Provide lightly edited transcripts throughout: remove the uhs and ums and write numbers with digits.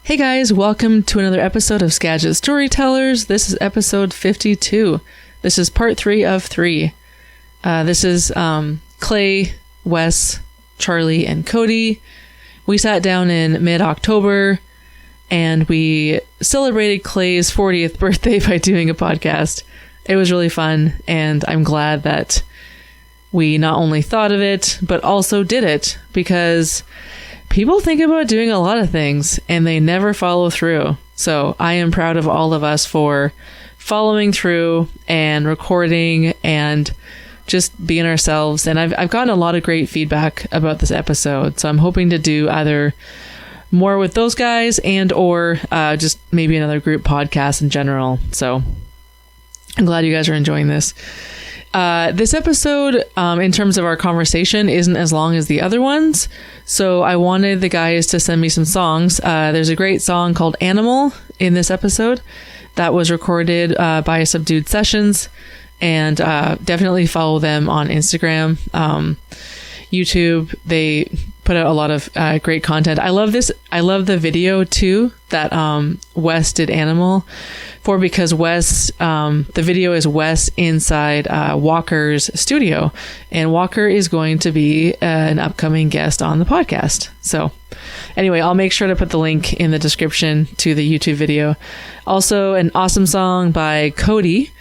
Hey guys, welcome to another episode of Skagit Storytellers. This is episode 52. This is part 3 of 3. This is Clay, Wes, Charlie, and Cody. We sat down in mid-October and we celebrated Clay's 40th birthday by doing a podcast. It was really fun, and I'm glad that we not only thought of it, but also did it, because people think about doing a lot of things and they never follow through. So I am proud of all of us for following through and recording and just being ourselves. And I've gotten a lot of great feedback about this episode. So I'm hoping to do either more with those guys or just maybe another group podcast in general. So I'm glad you guys are enjoying this. This episode, in terms of our conversation, isn't as long as the other ones. So I wanted the guys to send me some songs. There's a great song called Animal in this episode that was recorded by Subdued Sessions, and definitely follow them on Instagram, YouTube. They put out a lot of great content. I love this. I love the video too that Wes did Animal for, because Wes, the video is Wes inside Walker's studio, and Walker is going to be an upcoming guest on the podcast. So anyway, I'll make sure to put the link in the description to the YouTube video. Also, an awesome song by Cody,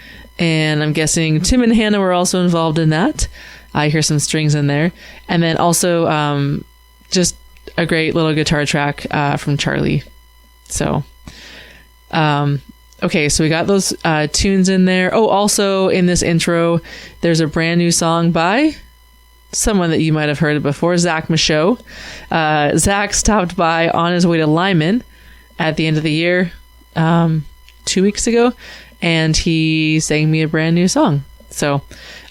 and I'm guessing Tim and Hannah were also involved in that. I hear some strings in there. And then also just a great little guitar track from Charlie. So, okay, so we got those tunes in there. Oh, also in this intro, there's a brand new song by someone that you might have heard of before, Zach Michaud. Zach stopped by on his way to Lyman at the end of the year, 2 weeks ago, and he sang me a brand new song. So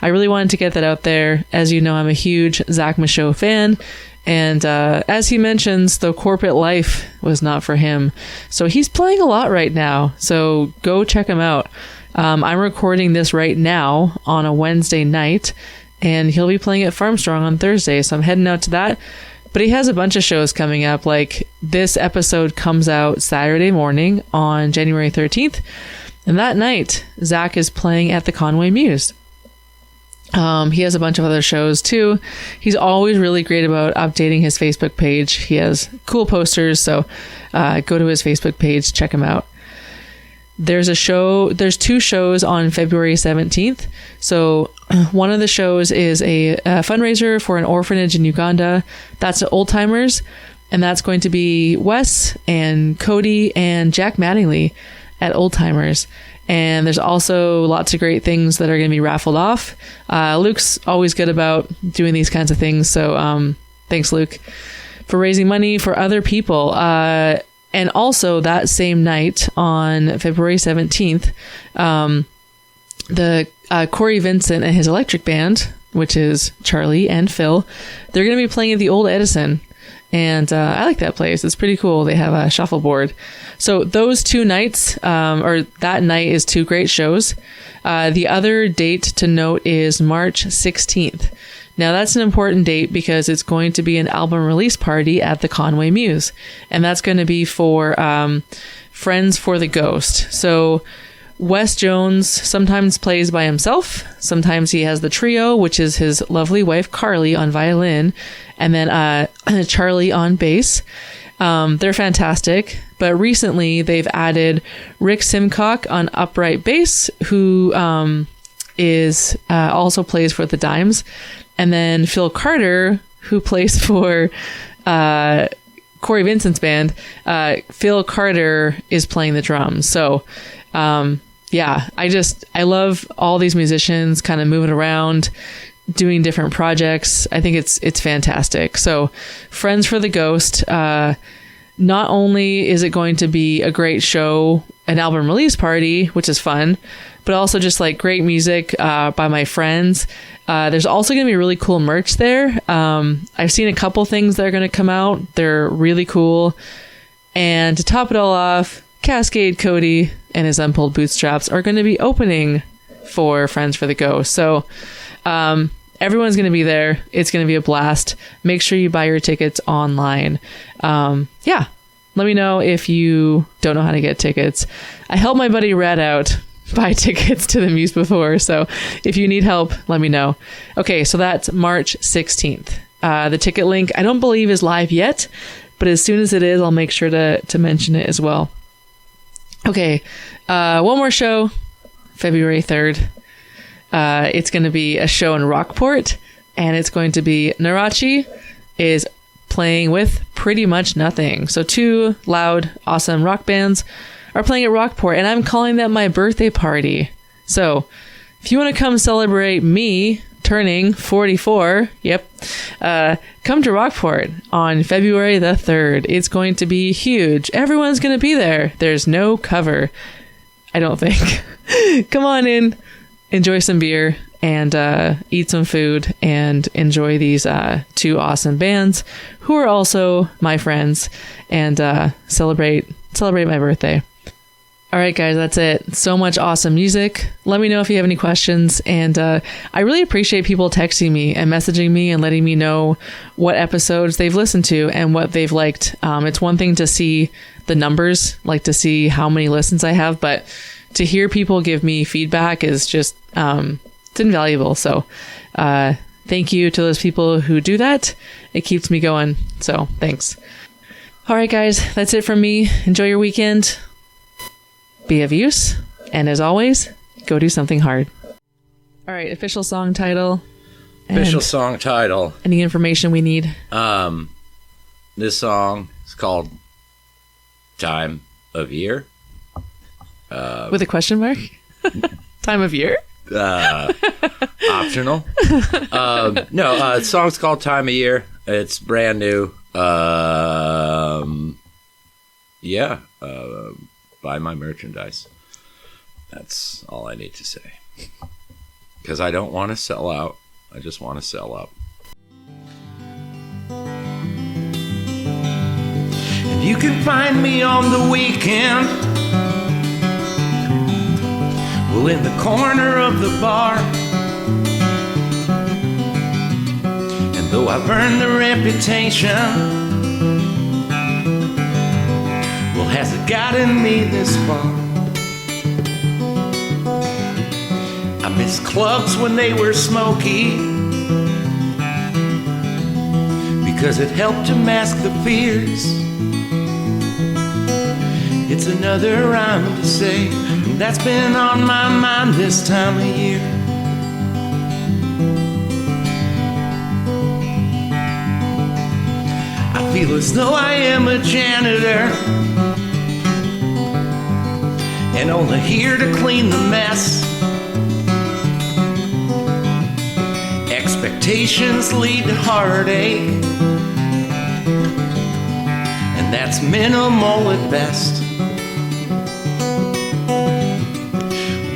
I really wanted to get that out there. As you know, I'm a huge Zach Michaud fan. And as he mentions, the corporate life was not for him. So he's playing a lot right now. So go check him out. I'm recording this right now on a Wednesday night, and he'll be playing at Farmstrong on Thursday. So I'm heading out to that. But he has a bunch of shows coming up. Like, this episode comes out Saturday morning on January 13th. And that night, Zach is playing at the Conway Muse. He has a bunch of other shows too. He's always really great about updating his Facebook page. He has cool posters, so go to his Facebook page, check him out. There's 2 shows on February 17th. So one of the shows is a fundraiser for an orphanage in Uganda. That's at Old Timers, and that's going to be Wes and Cody and Jack Mattingly at Old Timers. And there's also lots of great things that are going to be raffled off. Luke's always good about doing these kinds of things. So thanks, Luke, for raising money for other people. And also that same night on February 17th, the Corey Vincent and his electric band, which is Charlie and Phil, they're going to be playing at the Old Edison. And I like that place. It's pretty cool. They have a shuffleboard. So those 2 nights, or that night, is 2 great shows. The other date to note is March 16th. Now, that's an important date because it's going to be an album release party at the Conway Muse. And that's going to be for Friends for the Ghost. So Wes Jones sometimes plays by himself. Sometimes he has the trio, which is his lovely wife, Carly, on violin, and then Charlie on bass. They're fantastic. But recently they've added Rick Simcock on upright bass, who is also plays for the Dimes. And then Phil Carter, who plays for Corey Vincent's band. Phil Carter is playing the drums. So yeah, I love all these musicians kind of moving around, doing different projects. I think it's fantastic. So Friends for the Ghost, not only is it going to be a great show, an album release party, which is fun, but also just like great music by my friends. There's also going to be really cool merch there. I've seen a couple things that are going to come out. They're really cool. And to top it all off, Cascade Cody and his Unpulled Bootstraps are going to be opening for Friends for the Ghost. So everyone's going to be there. It's going to be a blast. Make sure you buy your tickets online. Yeah. let me know if you don't know how to get tickets. I helped my buddy Red out buy tickets to the Muse before, so if you need help, let me know. Okay, so that's March 16th. The ticket link, I don't believe is live yet, but as soon as it is, I'll make sure to mention it as well. Okay, one more show, February 3rd. It's going to be a show in Rockport, and it's going to be Narachi is playing with Pretty Much Nothing. So 2 loud, awesome rock bands are playing at Rockport, and I'm calling that my birthday party. So if you want to come celebrate me turning 44, come to Rockport on February the 3rd. It's going to be huge. Everyone's going to be there. There's no cover, I don't think. Come on in, enjoy some beer, and eat some food, and enjoy these 2 awesome bands who are also my friends, and celebrate my birthday. All right, guys, that's it. So much awesome music. Let me know if you have any questions. And I really appreciate people texting me and messaging me and letting me know what episodes they've listened to and what they've liked. It's one thing to see the numbers, like to see how many listens I have, but to hear people give me feedback is just, it's invaluable. So thank you to those people who do that. It keeps me going. So thanks. All right, guys, that's it from me. Enjoy your weekend. Be of use, and as always, go do something hard. All right, official song title. Any information we need? This song is called Time of Year. With a question mark? Time of year? Optional. The song's called Time of Year. It's brand new. Buy my merchandise. That's all I need to say. Because I don't want to sell out. I just want to sell up. And you can find me on the weekend. Well, in the corner of the bar. And though I've earned the reputation, well, has it gotten me this far? I miss clubs when they were smoky, because it helped to mask the fears. It's another rhyme to say, and that's been on my mind this time of year. I feel as though I am a janitor, and only here to clean the mess. Expectations lead to heartache, and that's minimal at best.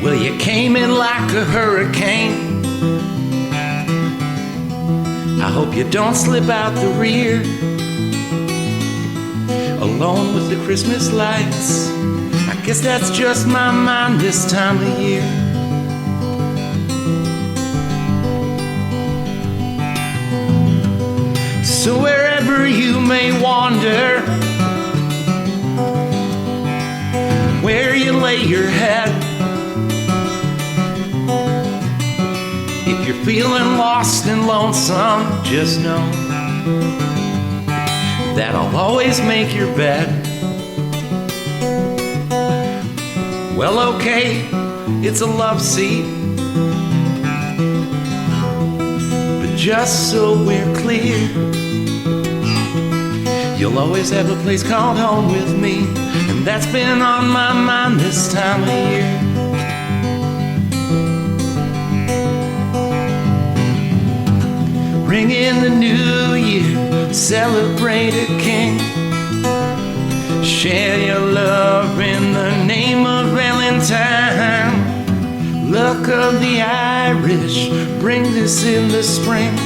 Well, you came in like a hurricane. I hope you don't slip out the rear, alone with the Christmas lights. I guess that's just my mind this time of year. So wherever you may wander, where you lay your head, if you're feeling lost and lonesome, just know that I'll always make your bed. Well, okay, it's a love seat, but just so we're clear, you'll always have a place called home with me, and that's been on my mind this time of year. Ring in the new year, celebrate a king. Share your love in the name of Valentine. Luck of the Irish, bring this in the spring.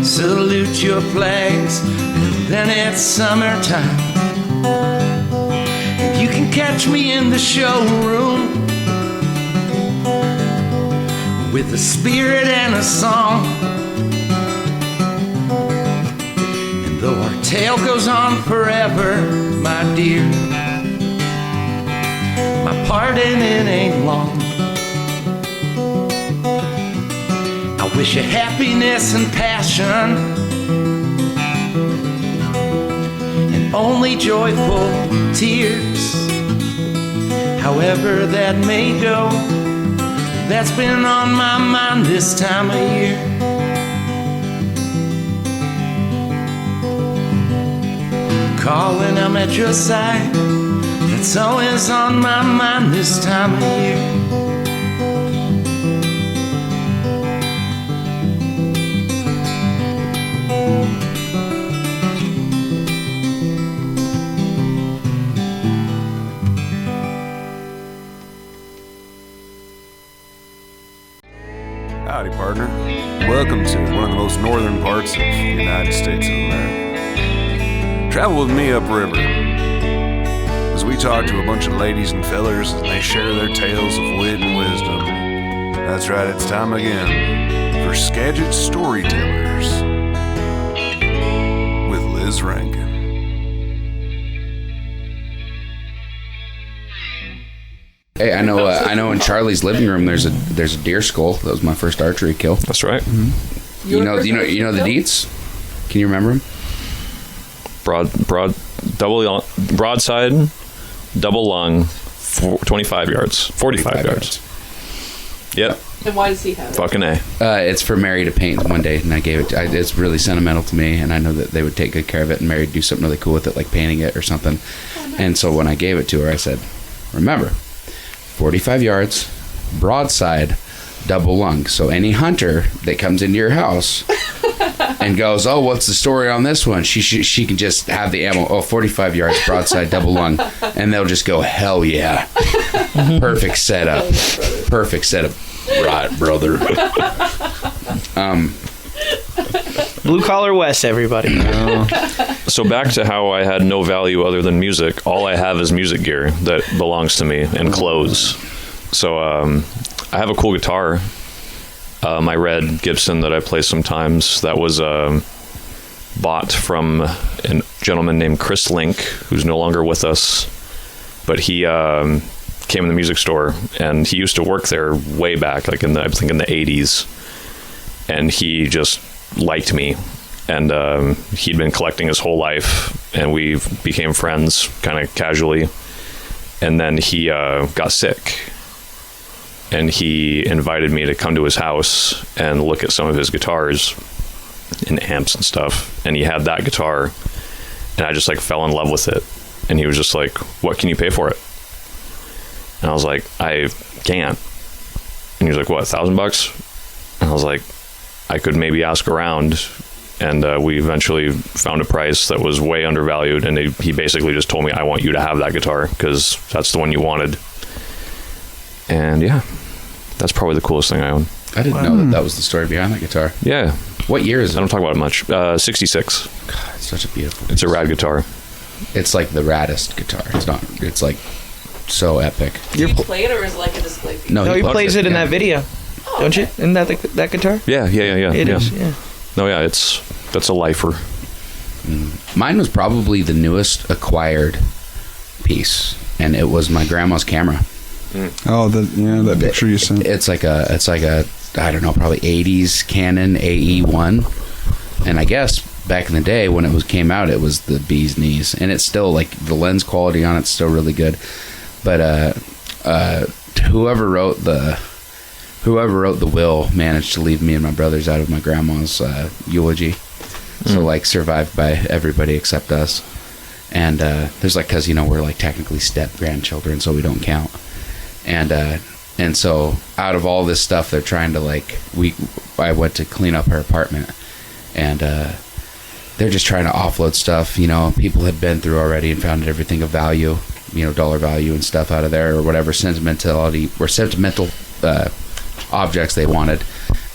Salute your flags, and then it's summertime. And you can catch me in the showroom with a spirit and a song. And though our tale goes on forever, my dear. My part in it ain't long. I wish you happiness and passion, and only joyful tears. However that may go, that's been on my mind this time of year. Calling, I'm at your side. That's always on my mind this time of year. Howdy, partner. Welcome to one of the most northern parts of the United States of America. Travel with me upriver as we talk to a bunch of ladies and fellers and they share their tales of wit and wisdom. That's right, it's time again for Skagit Storytellers with Liz Rankin. Hey, I know in Charlie's living room there's a deer skull. That was my first archery kill. That's right. Mm-hmm. You know the deets? Can you remember them? Broadside, double lung, 25 yards, 45 yards. Yep. And why does he have it? Fucking A. It's for Mary to paint one day, and I gave it. It's really sentimental to me, and I know that they would take good care of it, and Mary would do something really cool with it, like painting it or something. Oh, nice. And so when I gave it to her, I said, remember, 45 yards, broadside, double lung. So any hunter that comes into your house and goes, oh, what's the story on this one? She can just have the ammo. 45 yards, broadside, double lung. And they'll just go, hell yeah. Perfect setup. Perfect setup. Right, brother. Blue Collar West, everybody. So back to how I had no value other than music. All I have is music gear that belongs to me and clothes. So I have a cool guitar. My red Gibson that I play sometimes. That was bought from a gentleman named Chris Link, who's no longer with us. But he came in the music store, and he used to work there way back, like I think in the 80s. And he just liked me. And he'd been collecting his whole life, and we became friends kind of casually. And then he got sick, and he invited me to come to his house and look at some of his guitars and amps and stuff. And he had that guitar, and I just like fell in love with it. And he was just like, what can you pay for it? And I was like, I can't. And he was like, what, $1,000? And I was like, I could maybe ask around. And we eventually found a price that was way undervalued, and he basically just told me, I want you to have that guitar because that's the one you wanted. And yeah, that's probably the coolest thing I own. I didn't know that was the story behind that guitar. Yeah. What year is it? I don't talk about it much. 66. God, it's such a beautiful piece. It's a rad guitar. It's like the raddest guitar. It's like so epic. Do you play it, or is it like a display piece? No, he plays it in that video. Oh, don't you? Isn't that that guitar? Yeah. It is, yeah. No, yeah, that's a lifer. Mine was probably the newest acquired piece, and it was my grandma's camera. Oh, that picture you sent. It's like a I don't know, probably 80s Canon AE1, and I guess back in the day when it came out, it was the bee's knees, and it's still like the lens quality on it's still really good. But whoever wrote the will managed to leave me and my brothers out of my grandma's eulogy. So like survived by everybody except us. And there's like, cause we're like technically step grandchildren, so we don't count. And so out of all this stuff, they're trying to I went to clean up her apartment, and they're just trying to offload stuff. People had been through already and found everything of value, dollar value and stuff out of there, or whatever sentimental objects they wanted.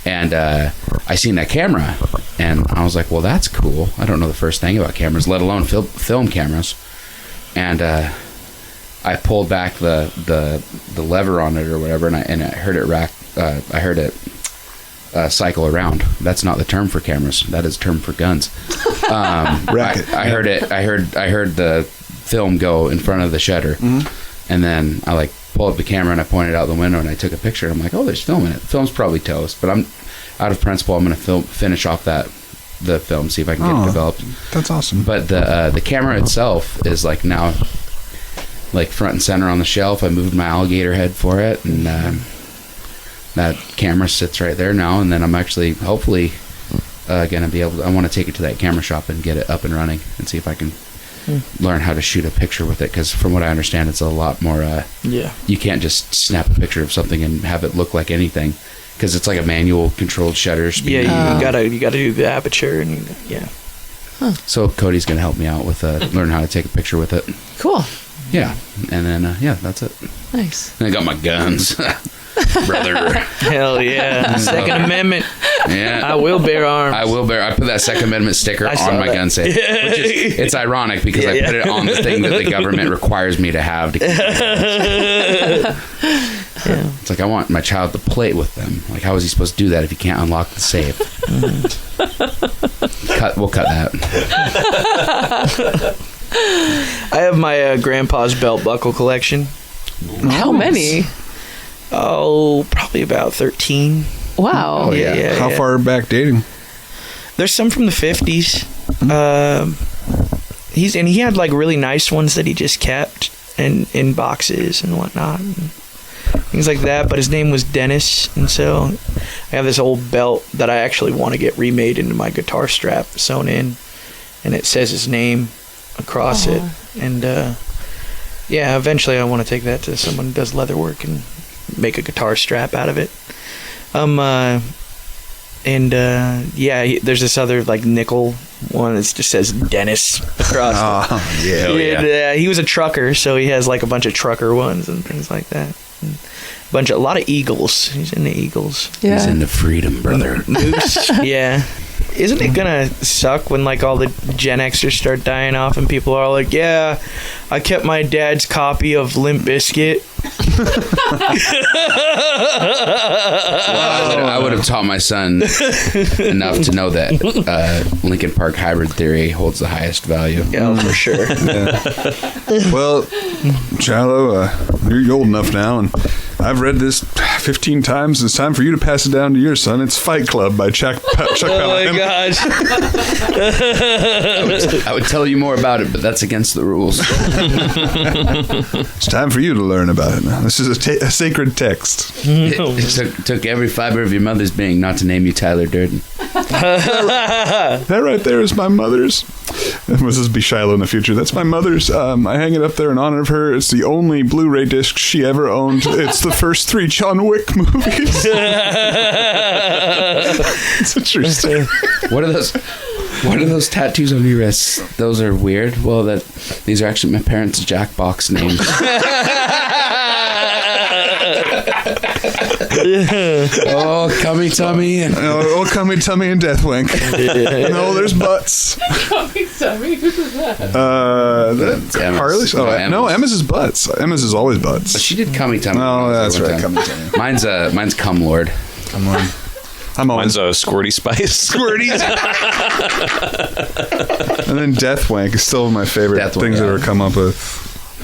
And I seen that camera, and I was like, well, that's cool. I don't know the first thing about cameras, let alone film cameras. And I pulled back the lever on it or whatever, and I heard it cycle around. That's not the term for cameras. That is term for guns. Racket. I heard it. I heard the film go in front of the shutter, and then I like pulled up the camera and I pointed out the window and I took a picture. I'm like, oh, there's film in it. The film's probably toast, but I'm out of principle. I'm going to finish off the film, see if I can get it developed. That's awesome. But the camera itself is like now like front and center on the shelf. I moved my alligator head for it, and that camera sits right there now. And then I'm actually hopefully gonna be able to, I want to take it to that camera shop and get it up and running and see if I can learn how to shoot a picture with it, because from what I understand it's a lot more you can't just snap a picture of something and have it look like anything, because it's like a manual controlled shutter speed. Yeah, you gotta do the aperture and So Cody's gonna help me out with learn how to take a picture with it. Cool. Yeah, and then that's it. Nice. And I got my guns. Brother. Hell yeah. Second Amendment. Yeah. I will bear arms. I put that Second Amendment sticker I saw on my that. gun safe. Which is, it's ironic because I put it on the thing that the government requires me to have to keep It's like I want my child to play with them. Like, how is he supposed to do that if he can't unlock the safe? We'll cut that. I have my grandpa's belt buckle collection. How many? Oh, probably about 13. Wow. Oh, yeah. How far back dating? There's some from the 50s. He had like really nice ones that he just kept in boxes and whatnot, and things like that. But his name was Dennis, and so I have this old belt that I actually want to get remade into my guitar strap sewn in, and it says his name across it. And eventually I want to take that to someone who does leather work and make a guitar strap out of it. There's this other like nickel one that just says Dennis across it. He was a trucker, so he has like a bunch of trucker ones and things like that. And a lot of Eagles. He's into Eagles. Yeah. He's into freedom, brother. Moose. Yeah. Isn't it gonna suck when like all the Gen Xers start dying off and people are like, yeah, I kept my dad's copy of Limp Bizkit. I would have taught my son enough to know that Linkin Park Hybrid Theory holds the highest value. Yeah, for sure. Well, Shiloh, you're old enough now, and I've read this 15 times. It's time for you to pass it down to your son. It's Fight Club by Chuck Palahniuk. Gosh. I would tell you more about it, but that's against the rules. It's time for you to learn about it now. This is a sacred text. It took every fiber of your mother's being not to name you Tyler Durden. That right there is my mother's. This is be Shiloh in the future. That's my mother's. I hang it up there in honor of her. It's the only Blu-ray disc she ever owned. It's the first 3 John Wick movies. It's a true story. What are those tattoos on your wrists? Those are weird. Well, these are actually my parents' Jackbox names. Oh, Cummy Tummy. Oh, Cummy Tummy and Deathwink. No, there's butts. Cummy Tummy? Who's that? That's Emma's. Harley's? Oh, no, Emma's is butts. Emma's is always butts. But she did Cummy Tummy. Oh, that's one right. time. Cummy Tummy. Mine's Cum Lord. Come on. I'm always Mine's a Squirty Spice. Squirties. And then Deathwank is still my favorite Deathwank, things yeah. that ever come up with.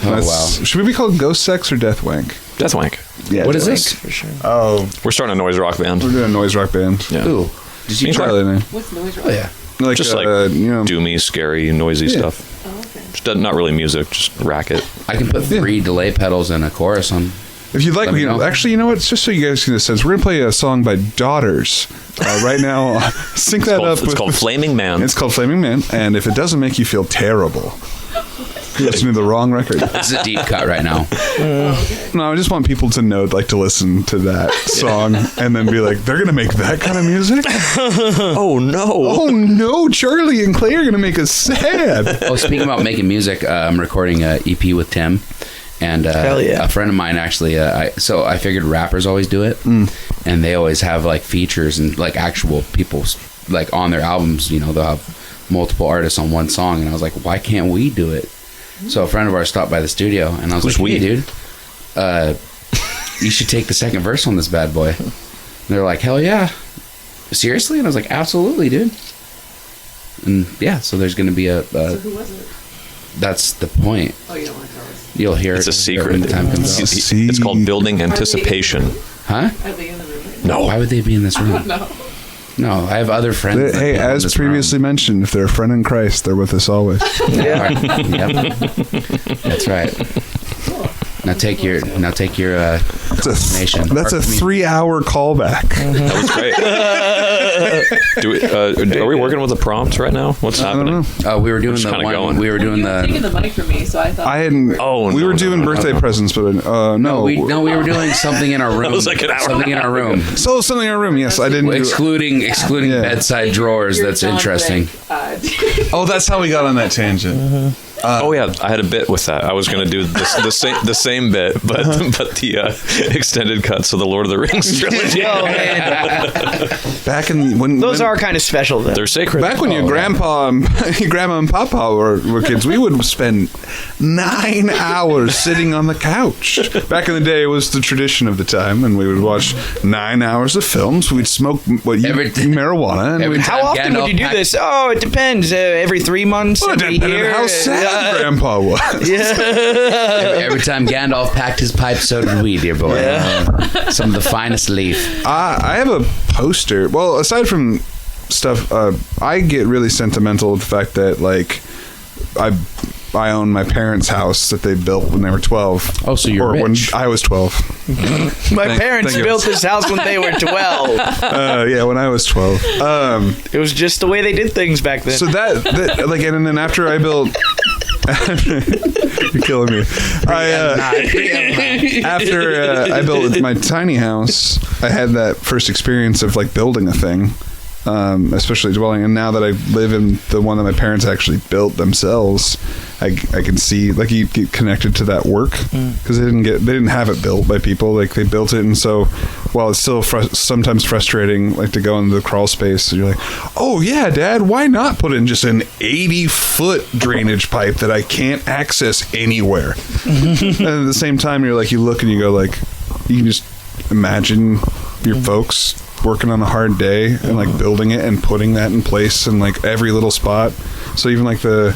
Oh, That's- wow. Should we be called Ghost Sex or Deathwank? Deathwank. Yeah. What is this? For sure. Oh, We're starting a noise rock band. we're doing a noise rock band. Yeah. Ooh. Did you Charlie and I. What's noise Oh, yeah. Like, Just like you know, doomy, scary, noisy Yeah. stuff. Just not really music, just racket. I can put 3 delay pedals and a chorus on. if you'd like, Let me know. actually, you know what? Just so you guys get a sense, we're gonna play a song by Daughters right now. Sync that up. It's called Flaming Man. It's called Flaming Man, and if it doesn't make you feel terrible, you're listening to the wrong record. This is a deep cut right now. No, I just want people to know, like, to listen to that song and then be like, they're gonna make that kind of music. Oh no! Oh no, Charlie and Clay are gonna make us sad. Oh, speaking about making music, I'm recording an EP with Tim. And Hell yeah. a friend of mine actually, I figured rappers always do it, and they always have like features and like actual people like on their albums. You know, they'll have multiple artists on one song, and I was like, why can't we do it? So a friend of ours stopped by the studio, and I was Who's like, hey, we? dude, you should take the second verse on this bad boy. And they're like, hell yeah. seriously? And I was like, absolutely, dude. And yeah, so there's going to be So who was it? that's the point. Oh, you don't want to tell us. You'll hear It's it a secret. when the time comes out. It's called building anticipation. Huh? Are they in the room right No. Why would they be in this room? now? No. No, I have other friends. that Hey, live in as this previously mentioned, if they're a friend in Christ, they're with us always. room. Yep. That's right. Now take your confirmation. That's a 3-hour callback. That was great. Are we working with the prompt right now? What's I don't happening? know. We were doing just the kinda one. going. We were doing You were taking the. the mic from me, so I thought. I hadn't. Oh, we no, were no, doing no, birthday presents, but no. We were doing something in our room. was like an hour. Something in our room, So something in our room. Yes, I didn't. excluding Yeah. bedside drawers. Your That's John interesting. Wick, Oh, that's how we got on that tangent. Oh yeah, I had a bit with that. I was going to do the same bit, but the extended cuts of the Lord of the Rings trilogy. Oh man, Back in when those are kind of special though. They're sacred. back when your grandpa, your grandma and papa were kids, we would spend 9 hours sitting on the couch. Back in the day, it was the tradition of the time, and we would watch 9 hours of films. We'd smoke marijuana, and every we'd. How often would you do this? Oh, it depends. Every 3 months, Well, it every depended year. on how sad Grandpa was. Every time Gandalf packed his pipe, so did we, dear boy. Some of the finest leaf. I have a poster. Well, aside from stuff, I get really sentimental with the fact that like I own my parents' house that they built when they were 12. Oh, so you're when rich. I was 12. My parents thank you. built this house when they were 12. Yeah, when I was 12. It was just the way they did things back then. So that like, and then after I built. You're killing me. After I built my tiny house, I had that first experience of like building a thing, especially dwelling. And now that I live in the one that my parents actually built themselves, I can see like you get connected to that work because they didn't have it built by people. Like they built it, and so while it's still sometimes frustrating, like to go into the crawl space, you're like, oh yeah, Dad, why not put in just an 80-foot drainage pipe that I can't access anywhere? And at the same time, you're like, you look and you go like, you can just imagine your folks working on a hard day and like building it and putting that in place in like every little spot. So even like so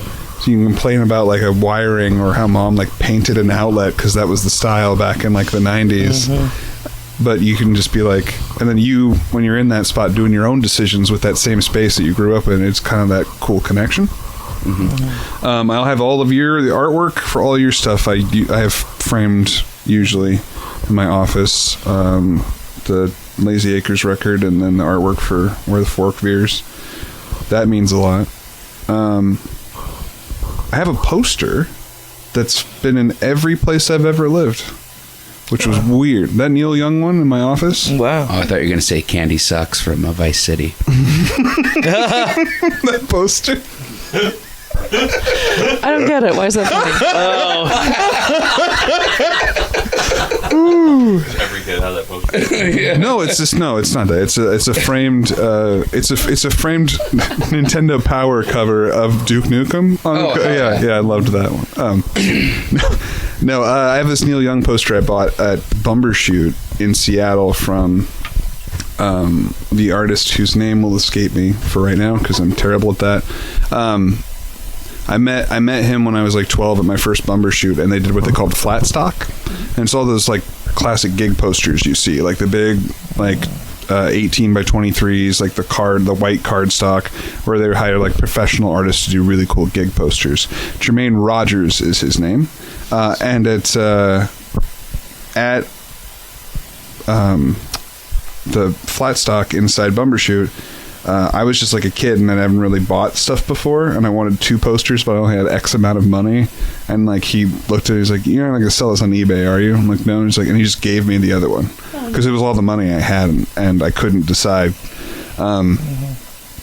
you can complain about like a wiring or how mom like painted an outlet because that was the style back in like the 90s. But you can just be like, and then you, when you're in that spot doing your own decisions with that same space that you grew up in, it's kind of that cool connection. I'll have all of the artwork for all your stuff. I have framed usually in my office, the Lazy Acres record and then the artwork for Where the Fork Veers. That means a lot. I have a poster that's been in every place I've ever lived, which was weird. That Neil Young one in my office. Wow. Oh, I thought you were going to say Candy Sucks from Vice City. That poster. I don't get it. Why is that funny? Every kid has that poster. No, it's just it's not that. It's a framed it's a framed Nintendo Power cover of Duke Nukem. Yeah, I loved that one. No, I have this Neil Young poster I bought at Bumbershoot in Seattle from the artist whose name will escape me for right now because I'm terrible at that. I met him when I was like 12 at my first Bumbershoot, and they did what they called flat stock, and it's all those like classic gig posters you see, like the big like 18 by 23s, like the white card stock, where they hire like professional artists to do really cool gig posters. Jermaine Rogers is his name, and it's at the flat stock inside Bumbershoot. I was just like a kid and I haven't really bought stuff before, and I wanted 2 posters, but I only had X amount of money. And like he looked at it, he's like, "You're not gonna sell this on eBay, are you?" I'm like, "No." And he's like, and he just gave me the other one because it was all the money I had, and I couldn't decide.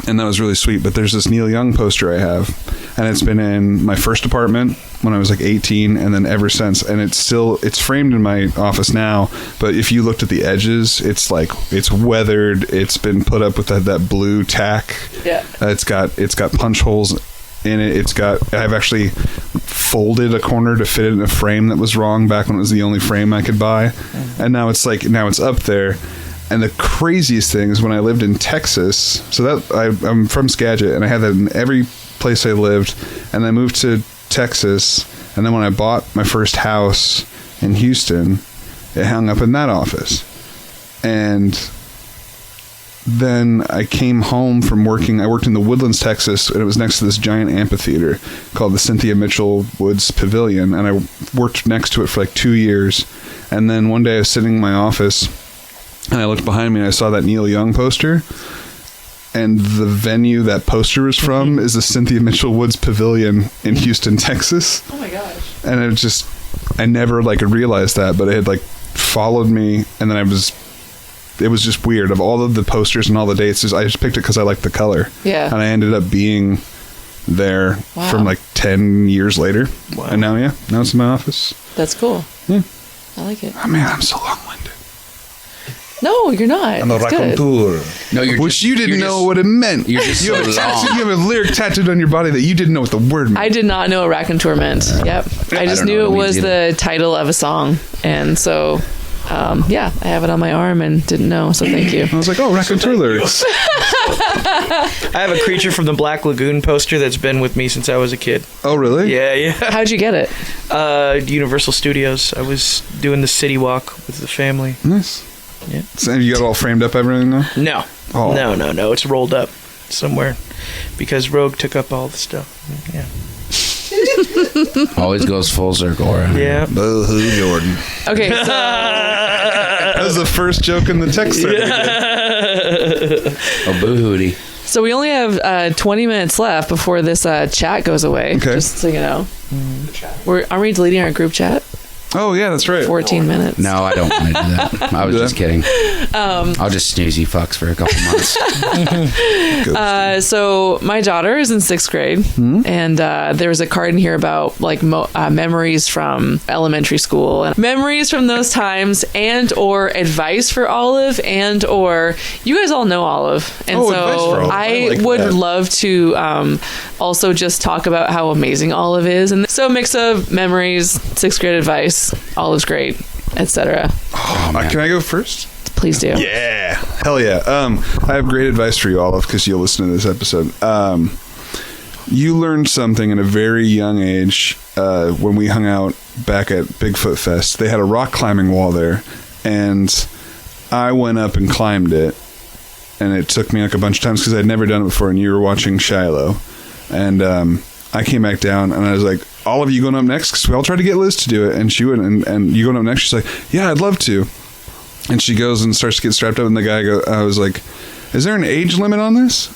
And that was really sweet. But there's this Neil Young poster I have, and it's been in my first apartment when I was like 18, and then ever since. And it's framed in my office now, but if you looked at the edges, it's like it's weathered. It's been put up with that blue tack. Yeah. It's got punch holes in it. I've actually folded a corner to fit it in a frame that was wrong back when it was the only frame I could buy. And now it's up there. And the craziest thing is when I lived in Texas. So that I'm from Skagit, and I had that in every place I lived. And I moved to Texas, and then when I bought my first house in Houston, it hung up in that office. And then I came home from working. I worked in the Woodlands, Texas, and it was next to this giant amphitheater called the Cynthia Mitchell Woods Pavilion. And I worked next to it for like 2 years. And then one day I was sitting in my office, and I looked behind me and I saw that Neil Young poster. And the venue that poster was from is the Cynthia Mitchell Woods Pavilion in Houston, Texas. Oh my gosh. And I never like realized that, but it had like followed me. And then it was just weird. Of all of the posters and all the dates, I just picked it because I liked the color. Yeah. And I ended up being there from like 10 years later. Wow. And now it's in my office. That's cool. Yeah. I like it. Oh man, I'm so long-winded. No, you're not. I'm a It's good. raconteur. No, Which you didn't know what it meant. You're just you have so long. you have a lyric tattooed on your body that you didn't know what the word meant. I did not know what raconteur meant. Yep. I just don't know knew it what it was means the title of a song. And so, yeah, I have it on my arm and didn't know. So thank you. I was like, oh, raconteur lyrics. I have a Creature from the Black Lagoon poster that's been with me since I was a kid. Oh, really? Yeah. How'd you get it? Universal Studios. I was doing the city walk with the family. Nice. Yeah. So you got it all framed up, everything now? No. Oh. No. It's rolled up somewhere because Rogue took up all the stuff. Yeah. Always goes full circle. Right? Yeah. Boo-hoo, Jordan. Okay, so That was the first joke in the text thread. Oh, boo hootie. so we only have 20 minutes left before this chat goes away. Okay. Just so you know. Aren't we deleting our group chat? Oh, yeah, that's right. 14 minutes. No, I don't want to do that. I was Do just that? kidding. I'll just snooze you fucks for a couple months. So my daughter is in 6th grade, and there was a card in here about like memories from elementary school and memories from those times, and or advice for Olive, and or you guys all know Olive, and Oh, advice for so Olive. I like would that. love to also just talk about how amazing Olive is, and so a mix of memories, 6th grade advice, Olive's great, etc. Can I go first? Please do. Yeah. Hell yeah. I have great advice for you, Olive, because you'll listen to this episode. You learned something at a very young age when we hung out back at Bigfoot Fest. They had a rock climbing wall there, and I went up and climbed it, and it took me like a bunch of times because I'd never done it before, and you were watching Shiloh. And I came back down, and I was like, Olive, you going up next? Because we all tried to get Liz to do it, and she wouldn't. And you going up next? She's like, yeah, I'd love to. And she goes and starts to get strapped up, and the guy I was like, is there an age limit on this?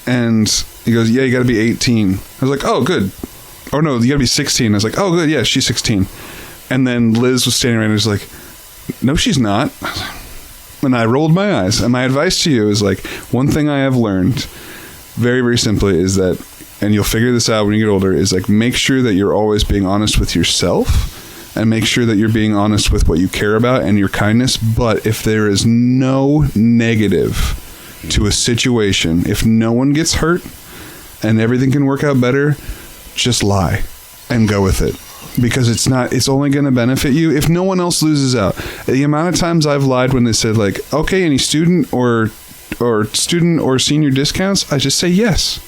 And he goes, yeah, you got to be 18. I was like, oh, good. Oh, no, you got to be 16. I was like, oh, good, yeah, she's 16. And then Liz was standing right there, and was like, no, she's not. And I rolled my eyes. And my advice to you is like, one thing I have learned very, very simply is that, and you'll figure this out when you get older, is like make sure that you're always being honest with yourself, and make sure that you're being honest with what you care about and your kindness. But if there is no negative to a situation, if no one gets hurt and everything can work out better, just lie and go with it, because it's only going to benefit you if no one else loses out. The amount of times I've lied when they said like, okay, any student or senior discounts, I just say yes.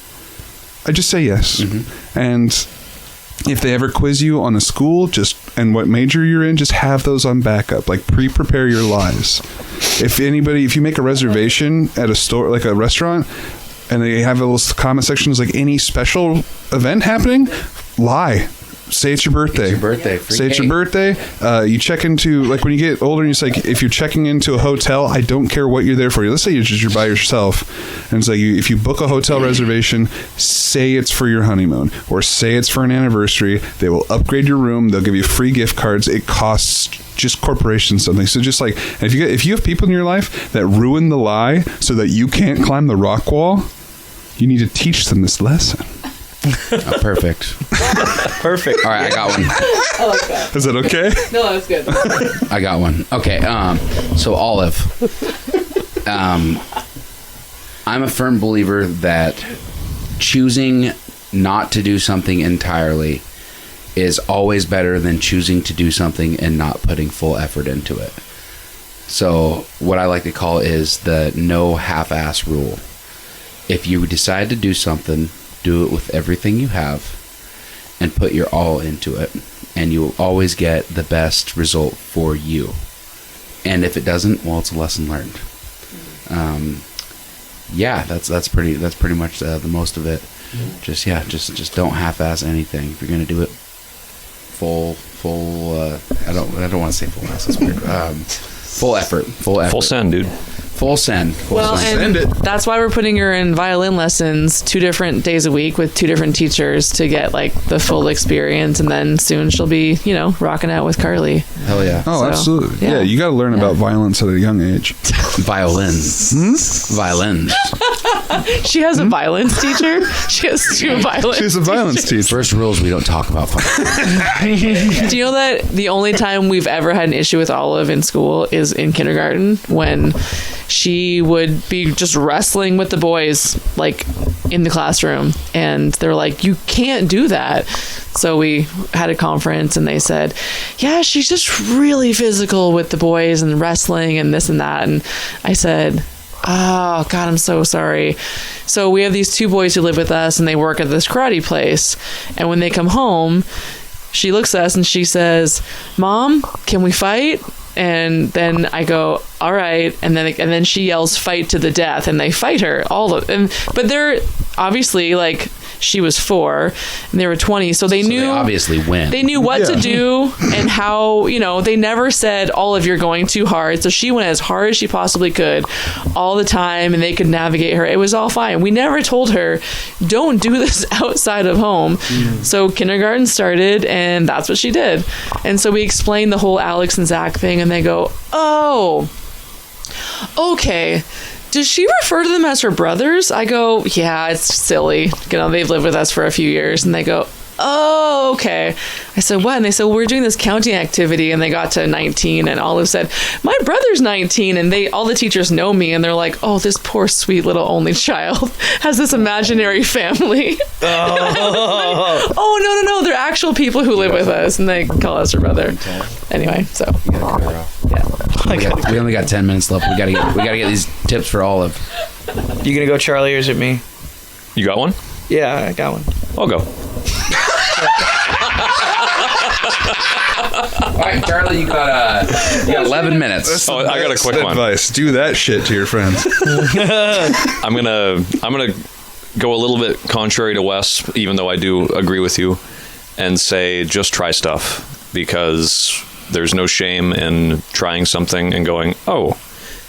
And if they ever quiz you on a school, and what major you're in, just have those on backup. Like prepare your lies. If you make a reservation at a store, like a restaurant, and they have a little comment section is like any special event happening, lie. Say it's your birthday. It's your birthday. Free Say it's your cake. birthday. You check into, like when you get older, and it's like if you're checking into a hotel, I don't care what you're there for. Let's say you're by yourself, and it's like if you book a hotel reservation, say it's for your honeymoon or say it's for an anniversary. They will upgrade your room. They'll give you free gift cards. It costs just corporations something. So just like if you have people in your life that ruin the lie so that you can't climb the rock wall, you need to teach them this lesson. Oh, perfect. Perfect. All right, I got one. I like that. Is that okay? No, that was good. I got one. Okay. So Olive, I'm a firm believer that choosing not to do something entirely is always better than choosing to do something and not putting full effort into it. So what I like to call is the no half-ass rule. If you decide to do something, do it with everything you have and put your all into it, and you will always get the best result for you. And if it doesn't, well, it's a lesson learned. That's pretty much the most of it. Just don't half-ass anything. If you're gonna do it full I don't want to say full ass, that's weird. Full effort. Full send, dude. Full send. Well, and that's why we're putting her in violin lessons 2 different days a week with 2 different teachers to get like the full experience, and then soon she'll be, rocking out with Carly. Hell yeah. Oh, So, absolutely. yeah. Yeah, you got to learn about violence at a young age. Violins. Violins. She has a violence teacher. She has 2 violence. She's a violence teacher. First rules, we don't talk about violence. Do you know that the only time we've ever had an issue with Olive in school is in kindergarten, when she would be just wrestling with the boys like in the classroom, and they're like, you can't do that. So we had a conference and they said, yeah, she's just really physical with the boys and wrestling and this and that. And I said, oh God, I'm so sorry. So we have these 2 boys who live with us, and they work at this karate place, and when they come home, she looks at us and she says, Mom, can we fight? And then I go, all right. And then she yells, fight to the death. And they fight her. But they're obviously like, she was 4 and they were 20. So they knew, they obviously win. They knew what to do and how, they never said, Olive, you're going too hard. So she went as hard as she possibly could all the time, and they could navigate her. It was all fine. We never told her, don't do this outside of home. So kindergarten started, and that's what she did. And so we explained the whole Alex and Zach thing, and they go, oh, okay. Does she refer to them as her brothers? I go, yeah, it's silly. They've lived with us for a few years. And they go, oh, okay. I said, what? And they said, well, we're doing this counting activity. And they got to 19, and Olive said, my brother's 19. And all the teachers know me, and they're like, oh, this poor sweet little only child has this imaginary family. Oh, no, they're actual people who live with us, and they call us her brother. Anyway, so we only got 10 minutes left. We gotta get these tips for Olive. You gonna go, Charlie, or is it me? You got one? Yeah, I got one. I'll go. All right, Charlie, you got 11 minutes. Oh, I got a quick one. Advice: do that shit to your friends. I'm gonna go a little bit contrary to Wes, even though I do agree with you, and say just try stuff, because there's no shame in trying something and going, oh,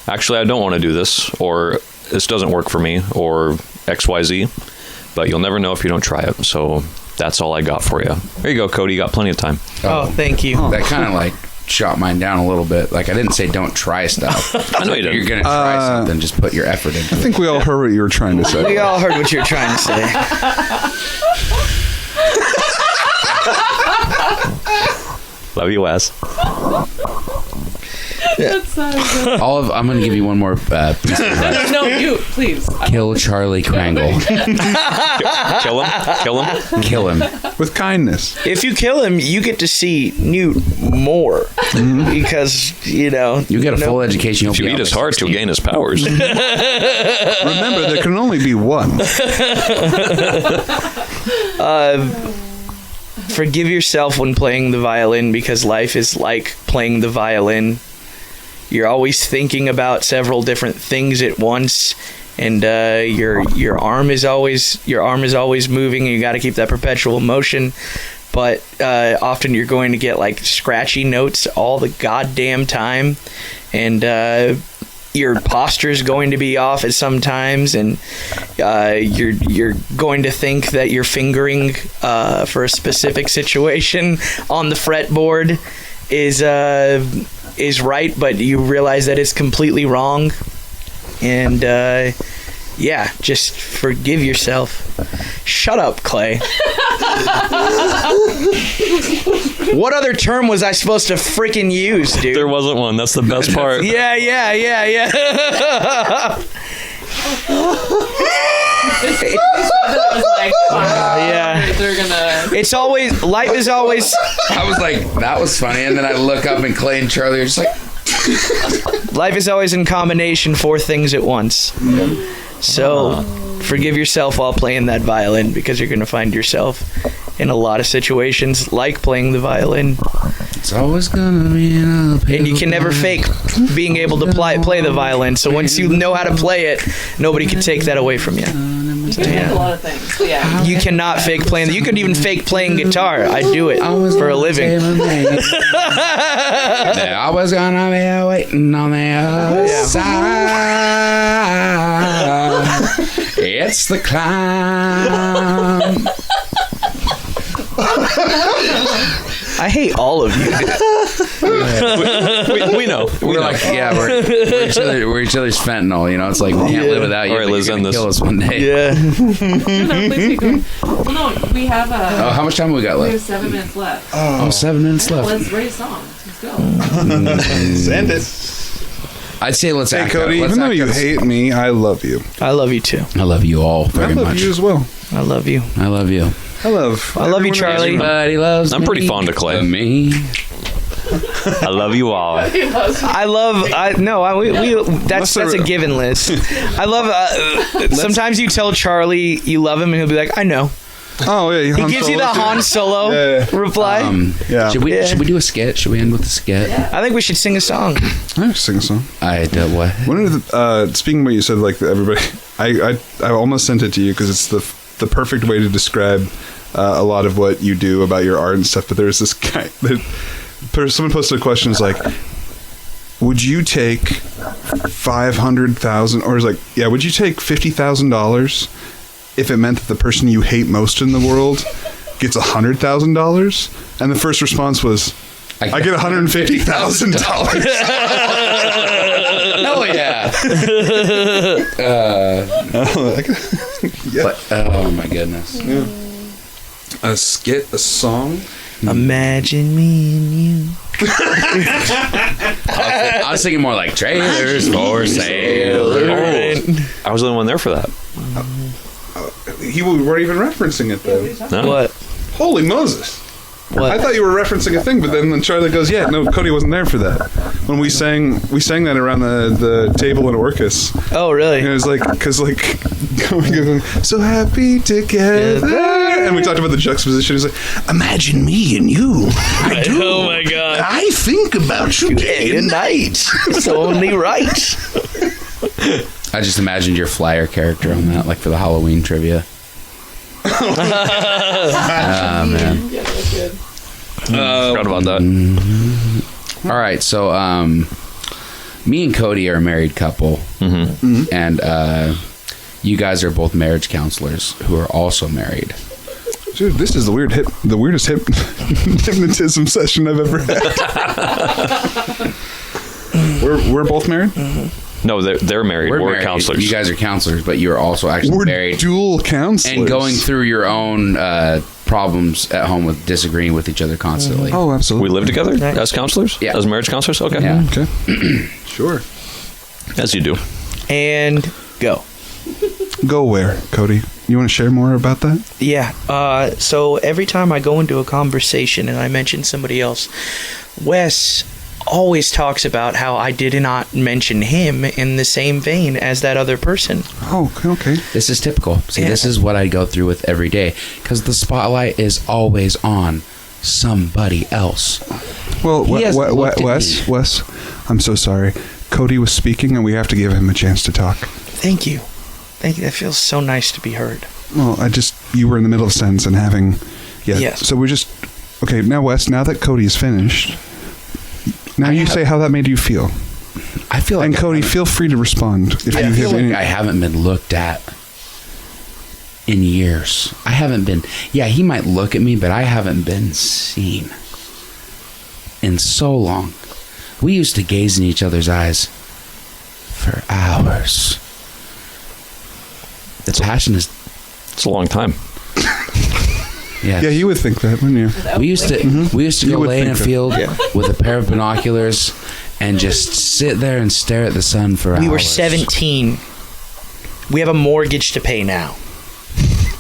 actually I don't want to do this, or this doesn't work for me, or XYZ, but you'll never know if you don't try it. So that's all I got for you. There you go, Cody. You got plenty of time. Oh, thank you. That kind of shot mine down a little bit. Like, I didn't say don't try stuff. I know you didn't. You're gonna try something, just put your effort into it. I think we all heard what you were trying to say. We all heard what you were trying to say. Love you, Wes. Olive, I'm gonna give you one more piece of advice. no, you, please. Kill Charlie Krangle. Kill him. Kill him. With kindness. If you kill him, you get to see Newt more, because You get a full education. If you eat his heart, you'll gain his powers. Remember, there can only be one. Forgive yourself when playing the violin, because life is like playing the violin. You're always thinking about several different things at once, and your arm is always moving, and you got to keep that perpetual motion. But often you're going to get like scratchy notes all the goddamn time, and your posture is going to be off at some times, and you're going to think that you're fingering for a specific situation on the fretboard is right, but you realize that it's completely wrong. And just forgive yourself. Shut up, Clay. What other term was I supposed to freaking use, dude? There wasn't one. That's the best part. Yeah. Yeah. They're gonna. It's always, life is always. I was like, that was funny, and then I look up and Clay and Charlie are just like, Life is always in combination, 4 things at once. So forgive yourself while playing that violin, because you're going to find yourself in a lot of situations like playing the violin. It's always gonna be an uphill And you can never climb. fake being able to play the violin. So once you know how to play it, nobody can take that away from you. You can make a lot of things. But yeah. You cannot fake playing. You could even fake playing guitar. I do it for a living. They're always gonna be waiting on the other side. It's the climb. I hate all of you. We know. We're like, we're each other's fentanyl. You know, it's like we can't live without you. All right, but let's you're end gonna this. kill us one day. Yeah. No, please keep going. Well, no, we have Oh, how much time we got we have left? 7 minutes left. Oh, 7 minutes left. Let's write a song. Let's go. Send it. I'd say let's Hey, act Cody, out. Let's even though act you out. hate me, I love you. I love you too. I love you all very I love much. you as well. I love you. I love you. I love you, everyone Charlie. Everybody loves I'm me. pretty fond of Clay. But me. I love you all. That's a given list. I love sometimes you tell Charlie you love him and he'll be like, I know. Oh, yeah. He gives you the Han Solo Yeah. reply. Yeah. Should we do a skit? Should we end with a skit? I think we should sing a song. I sing a song. I did what? One of the speaking of what you said, like everybody, I almost sent it to you because it's the perfect way to describe a lot of what you do about your art and stuff. But there's this guy someone posted a question. It's like, would you take $500,000 or is like, yeah, would you take $50,000 if it meant that the person you hate most in the world gets $100,000? And the first response was, I get $150,000. Oh yeah. Yeah. But, oh my goodness. A skit, a song. Imagine me and you. I was thinking more like trailers for sale. I was the only one there for that. We weren't even referencing it though. No. What? Holy Moses. What? I thought you were referencing a thing, but then Charlie goes, "Yeah, no, Cody wasn't there for that." When we sang that around the table in Orcus. Oh, really? And it was like, because like, going, so happy together, and we talked about the juxtaposition. It's like, imagine me and you. I do. Oh my God. I think about you day and night. It's only right. I just imagined your flyer character on that, like for the Halloween trivia. Ah, man. Forgot about that. All right, so me and Cody are a married couple, and you guys are both marriage counselors who are also married. Dude, this is the weirdest hypnotism session I've ever had. We're both married. No, they're married. We're married. counselors. You guys are counselors, but you're also actually We're married dual counselors and going through your own problems at home with disagreeing with each other constantly. Oh, absolutely. we live together as counselors? Yeah. As marriage counselors? Okay. Yeah. Okay. Sure. As you do. And go. Go where, Cody? You want to share more about that? Yeah. So every time I go into a conversation and I mention somebody else, Wes always talks about how I did not mention him in the same vein as that other person. Oh, okay. This is typical. See, Yeah. this is what I go through with every day because the spotlight is always on somebody else. Well, He hasn't looked at Wes, I'm so sorry. Cody was speaking, and we have to give him a chance to talk. Thank you. Thank you. That feels so nice to be heard. Well, you were in the middle of a sentence and having, yeah. Yes. So we're just, okay, now, Wes, now that Cody is finished, now you say how that made you feel. I feel like And Cody, feel free to respond if I you feel have like any. I haven't been looked at in years. I haven't been. Yeah, he might look at me, but I haven't been seen in so long. We used to gaze in each other's eyes for hours. The passion is. It's a long time. Yeah. Yeah, you would think that, wouldn't you? We used to You go would lay in a think that. field with a pair of binoculars and just sit there and stare at the sun for hours. We were 17. We have a mortgage to pay now.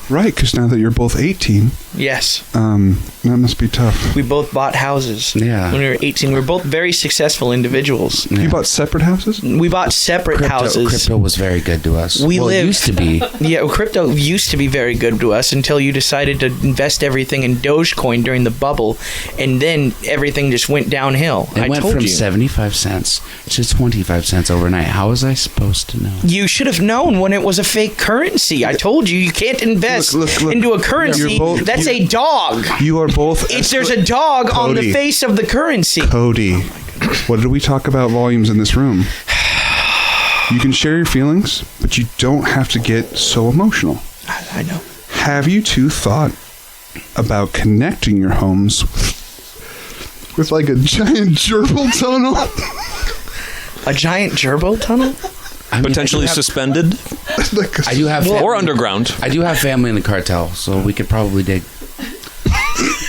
Right, because now that you're both 18, Yes. that must be tough. We both bought houses. Yeah. When we were 18, we were both very successful individuals. You bought separate houses? We bought separate houses. Crypto was very good to us. We well, it lived- used to be. Yeah, well, crypto used to be very good to us until you decided to invest everything in Dogecoin during the bubble, and then everything just went downhill. It I went told from you. 75 cents to 25 cents overnight. How was I supposed to know? You should have known when it was a fake currency. I told you can't invest Look. into a currency. You're both- That's a dog. You are both. There's a dog on the Cody. face of the currency. Cody, what did we talk about volumes in this room? You can share your feelings, but you don't have to get so emotional. I know. Have you two thought about connecting your homes with like a giant gerbil tunnel? A giant gerbil tunnel? I mean, Potentially I do have- suspended Like a- I do have or family- underground. I do have family in the cartel, so we could probably dig.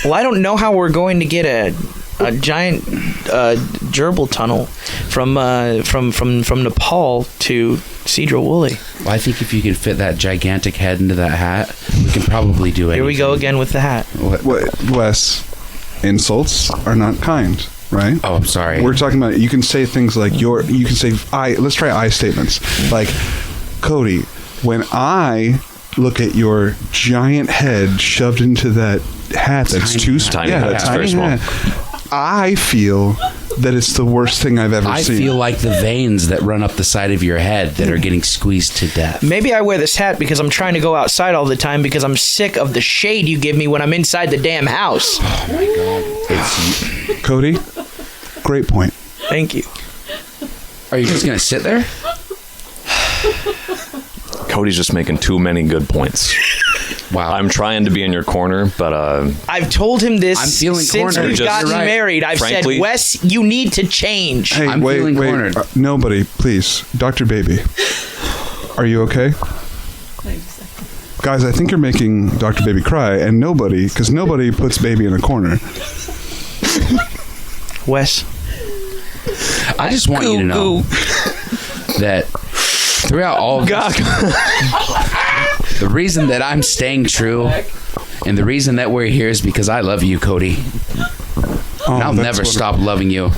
Well, I don't know how we're going to get a giant gerbil tunnel from Nepal to Cedro Woolley. Well, I think if you could fit that gigantic head into that hat, we can probably do it. Here we go again with the hat. What, Wes, insults are not kind, right? Oh, I'm sorry. We're talking about, you can say things like let's try I statements. Like, Cody, when I look at your giant head shoved into that hat that's Tiny too hat. Tiny yeah, hat, that it's tiny very small. hat, I feel that it's the worst thing I've ever I seen. feel like the veins that run up the side of your head that are getting squeezed to death. Maybe I wear this hat because I'm trying to go outside all the time because I'm sick of the shade you give me when I'm inside the damn house. Oh my god. It's, Cody, great point. Thank you. are you just gonna sit there? Cody's just making too many good points. Wow. I'm trying to be in your corner, but I've told him this I'm feeling since cornered. we've Just- gotten You're right. married. I've Frankly- said, Wes, you need to change. Hey, I'm wait. feeling cornered. Nobody, please. Dr. Baby, are you okay? Guys, I think you're making Dr. Baby cry, and because nobody puts Baby in a corner. Wes, I just want you to know that throughout all of this, the reason that I'm staying true and the reason that we're here is because I love you, Cody. And I'll never stop loving you.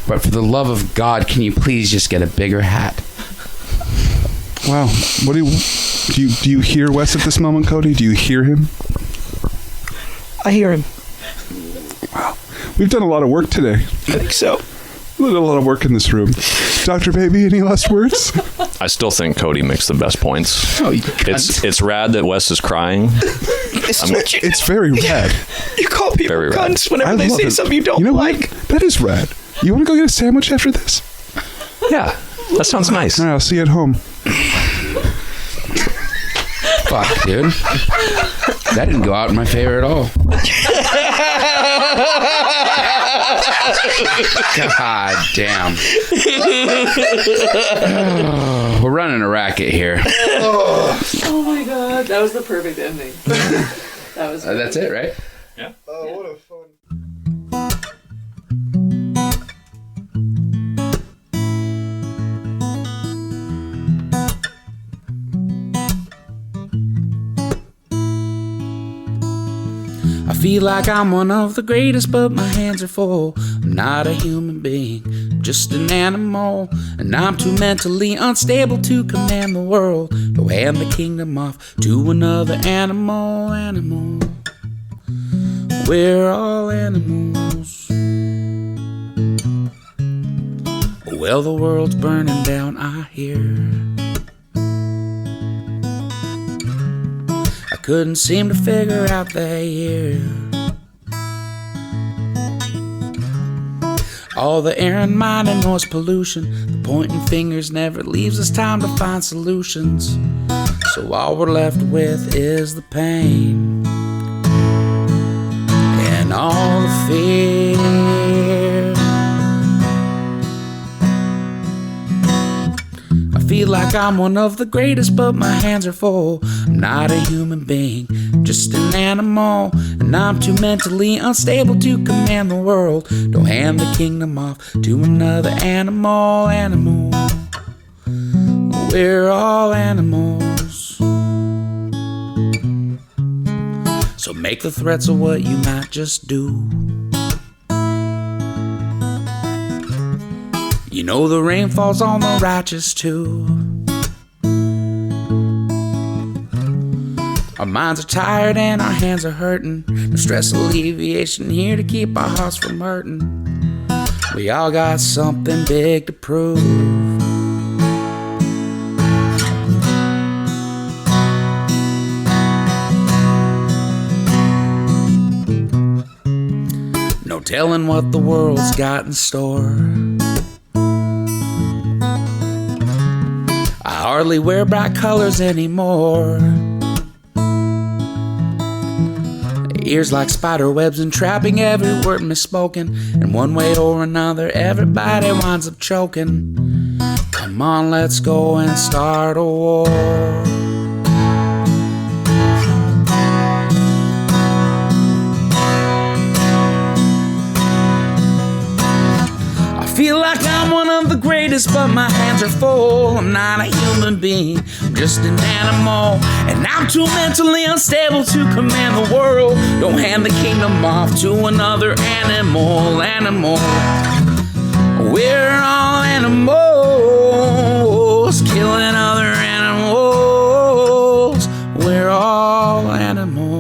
But for the love of God, can you please just get a bigger hat? Wow. What do you hear Wes at this moment, Cody? Do you hear him? I hear him. We've done a lot of work today. I think so. We've done a lot of work in this room. Dr. Baby, any last words? I still think Cody makes the best points. Oh, you It's rad that Wes is crying. It's very rad. You call people Very rad. cunts whenever I they love say it. something you don't know like. What? That is rad. You want to go get a sandwich after this? Yeah, that sounds nice. All right, I'll see you at home. Fuck, dude. That didn't go out in my favor at all. God damn. Oh, we're running a racket here. Oh my god, that was the perfect ending. That was. That's it, right? Oh, what a fun. I feel like I'm one of the greatest, but my hands are full. I'm not a human being, I'm just an animal. And I'm too mentally unstable to command the world. To hand the kingdom off to another animal. We're all animals. Well, the world's burning down, I hear. I couldn't seem to figure out the year. All the air and mind and noise pollution, the pointing fingers never leaves us time to find solutions. So all we're left with is the pain and all the fear. I feel like I'm one of the greatest, but my hands are full. I'm not a human being, just an animal. And I'm too mentally unstable to command the world. Don't hand the kingdom off to another animal. We're all animals. So make the threats of what you might just do. You know the rain falls on the righteous too. Our minds are tired and our hands are hurting. No stress alleviation here to keep our hearts from hurting. We all got something big to prove. No telling what the world's got in store. I hardly wear bright colors anymore. Ears like spider webs entrapping every word misspoken. And one way or another, everybody winds up choking. Come on, let's go and start a war. I feel like I'm one of the greatest, but my hands are full. I'm not a human being, I'm just an animal. And I'm too mentally unstable to command the world. Don't hand the kingdom off to another animal. We're all animals, killing other animals. We're all animals.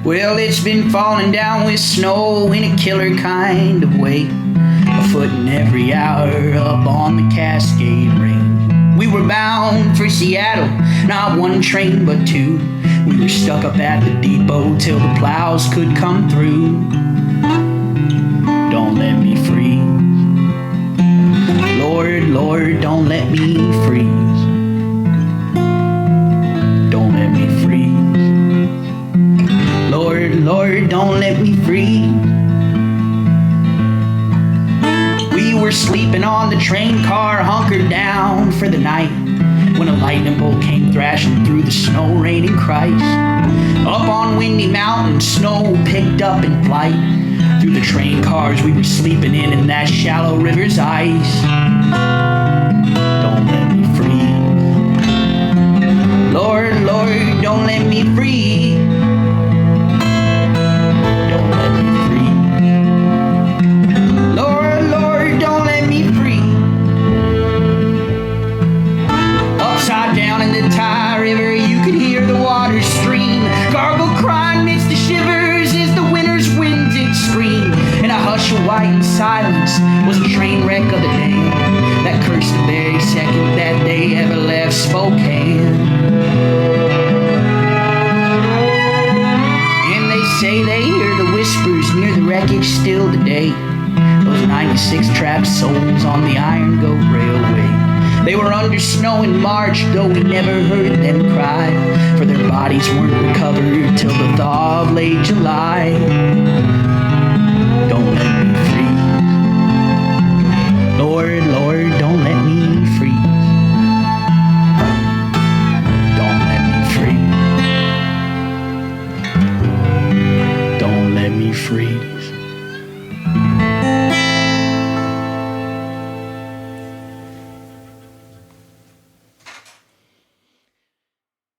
Well, it's been falling down with snow in a killer kind of way. A foot in every hour up on the Cascade Range. We were bound for Seattle, not one train but two. We were stuck up at the depot till the plows could come through. Don't let me freeze. Lord, Lord, don't let me freeze. Don't let me freeze. Lord, Lord, don't let me freeze. We were sleeping on the train car, hunkered down for the night, when a lightning bolt came thrashing through the snow, raining Christ. Up on Windy Mountain, snow picked up in flight. Through the train cars we were sleeping in that shallow river's ice. Don't let me freeze. Lord, Lord, don't let me freeze. Don't let me freeze. Lord, Lord, don't let me freeze. Upside down in the Tye River, you could hear the water stream. Gargle crying amidst the shivers as the winter's winds did scream. In a hush of white silence was a train wreck of the day that cursed the very second that they ever left Spokane. And they say they hear the whispers near the wreckage still today. Those 96 trapped souls on the Iron Goat Railway. They were under snow in March, though we never heard them cry, for their bodies weren't recovered till the thaw of late July. Don't let